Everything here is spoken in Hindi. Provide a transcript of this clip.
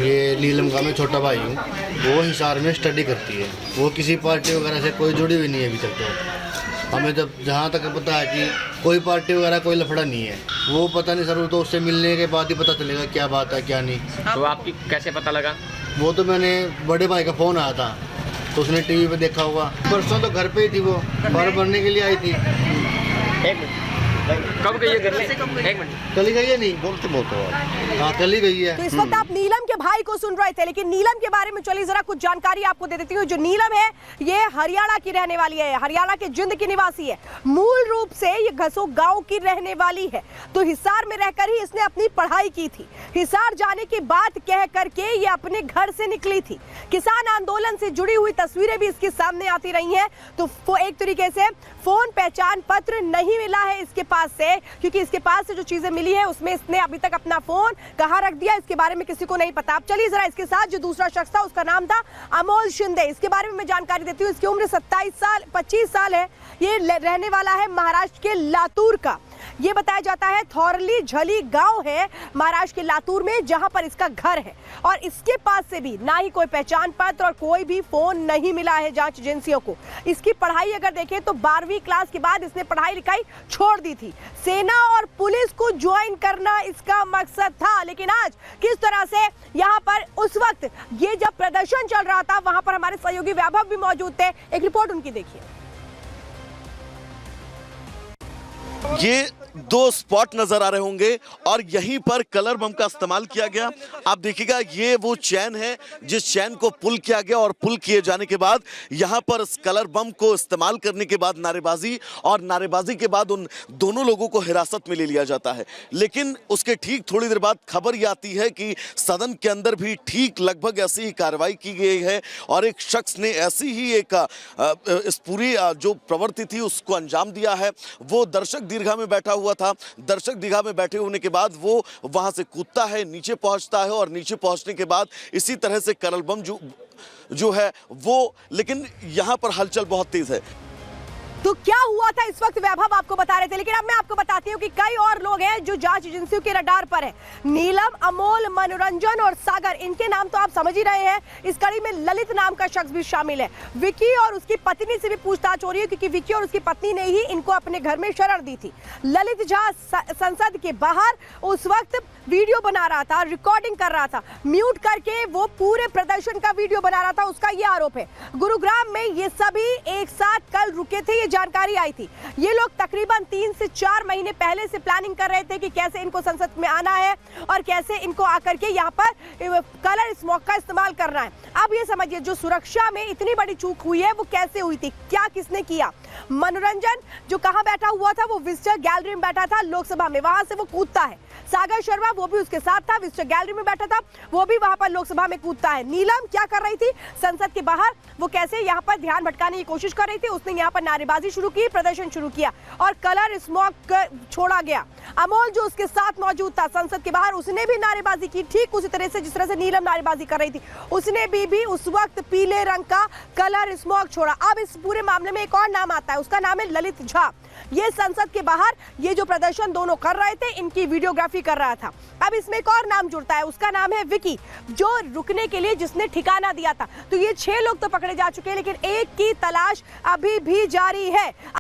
ये नीलम का मैं छोटा भाई हूँ। वो हिसार में स्टडी करती है। वो किसी पार्टी वगैरह से कोई जुड़ी हुई नहीं है अभी तक। तो हमें जब जहाँ तक पता है कि कोई पार्टी वगैरह कोई लफड़ा नहीं है। वो पता नहीं सर, वो तो उससे मिलने के बाद ही पता चलेगा क्या बात है क्या नहीं। तो आपकी कैसे पता लगा? वो तो मैंने बड़े भाई का फ़ोन आया था तो उसने टीवी पे देखा होगा। परसों तो घर पे ही थी, वो फॉर्म भरने के लिए आई थी। एक मिनट, कब गई है घर से? एक मिनट, कल ही गई है? नहीं बोलते हाँ कल ही गई है। तो इस वक्त आप नीलम के भाई को सुन रहे थे, लेकिन नीलम के बारे में चलिए जरा कुछ जानकारी आपको दे देती हूँ। जो नीलम है ये हरियाणा की रहने वाली है, हरियाणा के जिंद की निवासी है। मूल रूप से ये घसो गांव की रहने वाली है। तो हिसार में रहकर ही इसने अपनी पढ़ाई की थी। हिसार जाने की बात कह करके ये अपने घर से निकली थी। किसान आंदोलन से जुड़ी हुई तस्वीरें भी इसके सामने आती रही हैं। तो वो एक तरीके से फोन पहचान पत्र नहीं मिला है इसके पास से, क्योंकि इसके पास से जो चीजें मिली है उसमें इसने अभी तक अपना फोन कहाँ रख दिया इसके बारे में किसी को नहीं पता। अब चलिए जरा इसके साथ जो दूसरा शख्स था उसका नाम था अमोल शिंदे। इसके बारे में मैं जानकारी देती हूँ। इसकी उम्र 25 साल है। ये रहने वाला है महाराष्ट्र के लातूर का। ये बताया जाता है थौरली झली गांव है महाराष्ट्र के लातूर में, जहां पर इसका घर है। और इसके पास से भी ना ही कोई पहचान पत्र और कोई भी फोन नहीं मिला है जांच एजेंसियों को। इसकी पढ़ाई अगर देखें तो 12वीं क्लास के बाद इसने पढ़ाई लिखाई छोड़ दी थी। सेना और पुलिस को ज्वाइन करना इसका मकसद था। लेकिन आज किस तरह से यहाँ पर उस वक्त ये जब प्रदर्शन चल रहा था वहां पर हमारे सहयोगी वैभव भी मौजूद थे। एक रिपोर्ट उनकी देखिए। ये दो स्पॉट नजर आ रहे होंगे और यहीं पर कलर बम का इस्तेमाल किया गया। आप देखिएगा ये वो चैन है जिस चैन को पुल किया गया और पुल किए जाने के बाद यहां पर इस कलर बम को इस्तेमाल करने के बाद नारेबाजी, और नारेबाजी के बाद उन दोनों लोगों को हिरासत में ले लिया जाता है। लेकिन उसके ठीक थोड़ी देर बाद खबर ये आती है कि सदन के अंदर भी ठीक लगभग ऐसी ही कार्रवाई की गई है और एक शख्स ने ऐसी ही एक इस पूरी जो प्रवृत्ति थी उसको अंजाम दिया है। वो दर्शक दीर्घा में बैठा हुआ था। दर्शक दीर्घा में बैठे होने के बाद वो वहां से कूदता है, नीचे पहुंचता है और नीचे पहुंचने के बाद इसी तरह से कलर बम जो है वो, लेकिन यहां पर हलचल बहुत तेज है। तो क्या हुआ था इस वक्त वैभव आपको बता रहे थे, लेकिन अब मैं आपको बताती हूँ कि कई और लोग हैं जो जांच एजेंसियों के रडार पर हैं। नीलम, अमोल, मनोरंजन और सागर, इनके नाम तो आप समझ ही रहे हैं। इस कड़ी में ललित नाम का शख्स भी शामिल है। विकी और उसकी पत्नी से भी पूछताछ हो रही है, क्योंकि विकी और उसकी पत्नी ने ही इनको अपने घर में शरण दी थी। ललित झा संसद के बाहर उस वक्त वीडियो बना रहा था, रिकॉर्डिंग कर रहा था, म्यूट करके वो पूरे प्रदर्शन का वीडियो बना रहा था। उसका ये आरोप है। गुरुग्राम में ये सभी एक साथ कल रुके थे, ये जानकारी आई थी। ये लोग तकरीबन 3 से 4 महीने पहले से प्लानिंग कर रहे थे कि कैसे इनको संसद में आना है और कैसे इनको आकर के यहाँ पर कलर स्मोक का इस्तेमाल करना है। अब ये समझिए जो सुरक्षा में इतनी बड़ी चूक हुई है वो कैसे हुई थी, क्या किसने किया। मनोरंजन जो कहाँ बैठा हुआ था, वो विजिटर गैलरी में बैठा था लोकसभा में, वहां से वो कूदता है। सागर शर्मा वो भी उसके साथ था, विजिटर गैलरी में बैठा था, वो भी वहां पर लोकसभा में कूदता है। नीलम क्या कर रही थी संसद के बाहर, वो कैसे यहाँ पर ध्यान भटकाने की कोशिश कर रही थी। उसने यहाँ पर नारेबाजी शुरू की, प्रदर्शन शुरू किया और कलर स्मोक छोड़ा गया। अमोल जो उसके साथ मौजूद था संसद के बाहर, उसने भी नारेबाजी की, ठीक उसी तरह से जिस तरह से नीलम नारेबाजी कर रही थी। उसने भी उस वक्त पीले रंग का कलर स्मोक छोड़ा। अब इस पूरे मामले में एक और नाम आता है, उसका नाम है ललित झा। ये संसद के बाहर ये जो प्रदर्शन दोनों कर रहे थे इनकी वीडियोग्राफी कर रहा था। अब इसमें एक और नाम जुड़ता है, उसका नाम है विकी, जो रुकने के लिए जिसने ठिकाना दिया था। तो ये 6 लोग तो पकड़े जा चुके हैं, लेकिन एक की तलाश अभी भी जारी है।